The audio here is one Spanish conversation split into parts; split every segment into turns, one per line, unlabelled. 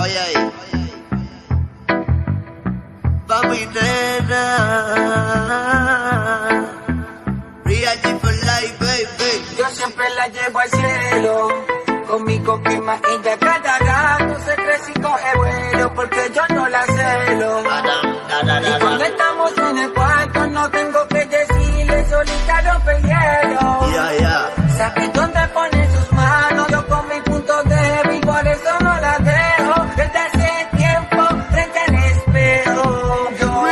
Oye ahí. Pa' mi nena. Real G for life, baby.
Yo siempre la llevo al cielo. Con mi coquima ella cada rato se crece y coge vuelo. Porque yo no la celo. Y cuando estamos en el cuarto no tengo que decirle, solita rompe el hielo. Sabe dónde pone sus manos, yo con mi punto débil, por eso no la dejo. Desde hace tiempo frente al espejo. Yo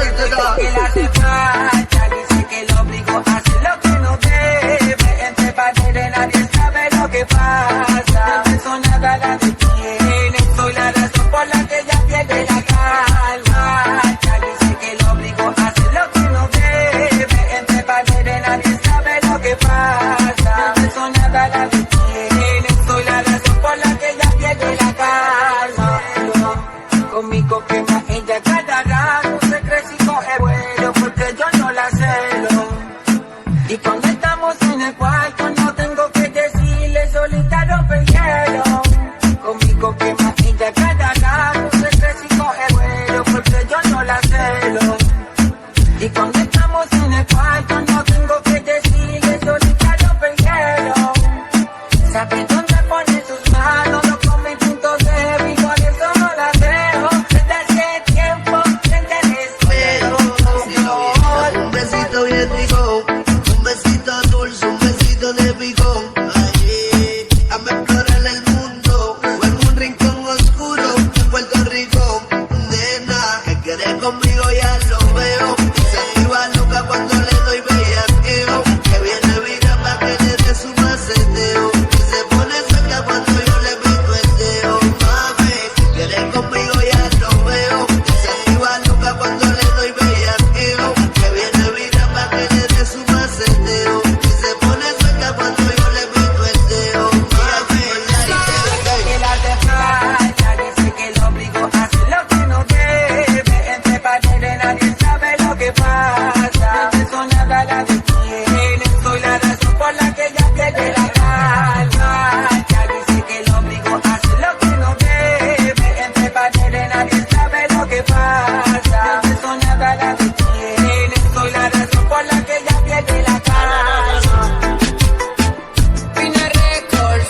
desde que la hace falta, dice que lo obligo a hacer lo que no debe. Entre paredes nadie sabe lo que pasa. Eso nada la detiene, soy la razón por la que ella pierde la calma. Ya dice que lo obligo a hacer lo que no debe. Entre paredes nadie sabe lo que pasa. Eso nada la detiene, soy la razón por la que ella pierde la calma. Con mi coquema ella cada rato se crece y coge vuelo. Porque yo no la celo. Y cuando estamos en el cuarto no tengo que decirle, solita rompe el hielo. Con mi coquema ella cada rato se crece y coge vuelo. Porque yo no la celo. Y cuando estamos en el cuarto no tengo que decirle, solita rompe el hielo. Sabe dónde pone sus manos, yo con mi punto débil, por eso no la dejo. Desde hace tiempo frente al espejo.
Un besito bien rico, un besito dulce, un besito de picón. Allí, hazme explorar el mundo, o en un rincón oscuro, en Puerto Rico. Nena, que quieres conmigo ya lo veo. Se activa loca cuando le doy bellaqueo. Que viene vida pa' que le dé su maceteo. Y se pone cerca cuando yo le pico el dedo. Mami, que quieres conmigo ya lo veo. Se activa loca cuando le doy bellaqueo. Que viene vida pa' que le dé su maceteo. Y se pone cerca cuando yo le pico el dedo. Mami,
Que la hace falta, dice que lo obligo a hacer lo que no debe. Entre paredes nadie sabe lo que pasa. Eso nada la detiene, soy la razón por la que ella pierde la calma. Ya dice que lo obligo a hacer lo que no debe. Entre paredes nadie sabe lo que pasa. Eso nada la detiene, soy la razón por la que ella pierde la calma. Pina Records.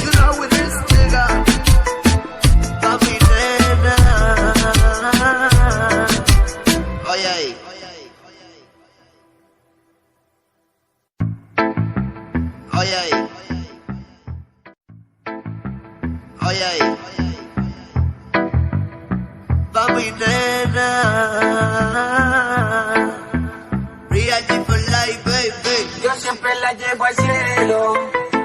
you know it is, nigga. Pa' mi nena. Oye ahí. Oye ahí. Oye ahí. Pa' mi nena. Real G for life, baby.
Yo siempre la llevo al cielo.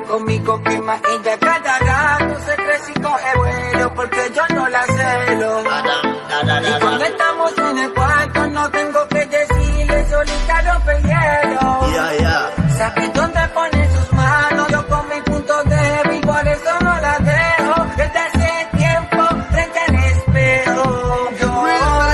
Con mi coquima ella cada rato se crece y coge vuelo. Porque yo no la celo. Y cuando estamos en el cuarto no tengo que decirle, solita rompe el hielo. Sabe dónde pone sus manos, yo con mi punto débil, por eso no la dejo. Desde hace tiempo frente al espejo. Yo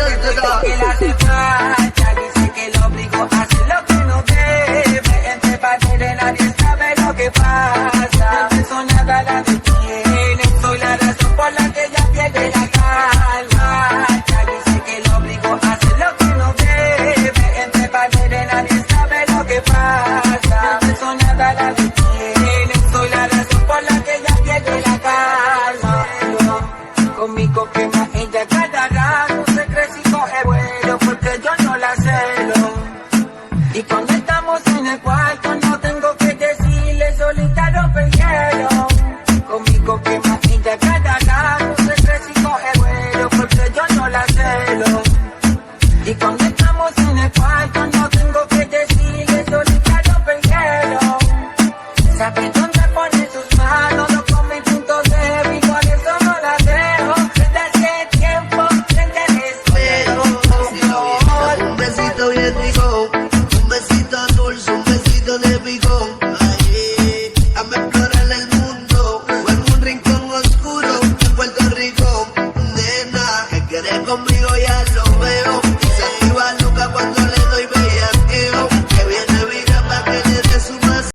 desde que la hace falta, dice que lo obligo a hacer lo que no debe. Entre paredes nadie sabe lo que pasa. Eso nada la detiene, soy la razón por la que ella pierde la calma. Ya dice que lo obligo a hacer lo que no debe. Entre paredes nadie sabe lo que pasa. Eso nada la detiene, soy la razón por la que ella pierde la calma. Con mi coquema ella cada rato se crece y coge vuelo. Porque yo no la celo. Y cuando estamos en el cuarto no tengo que decirle, solita rompe el hielo. Con mi coquema ella cada rato se crece y coge vuelo. Porque yo no la celo. Y cuando estamos en el cuarto no tengo que decirle, solita rompe el hielo. Sabe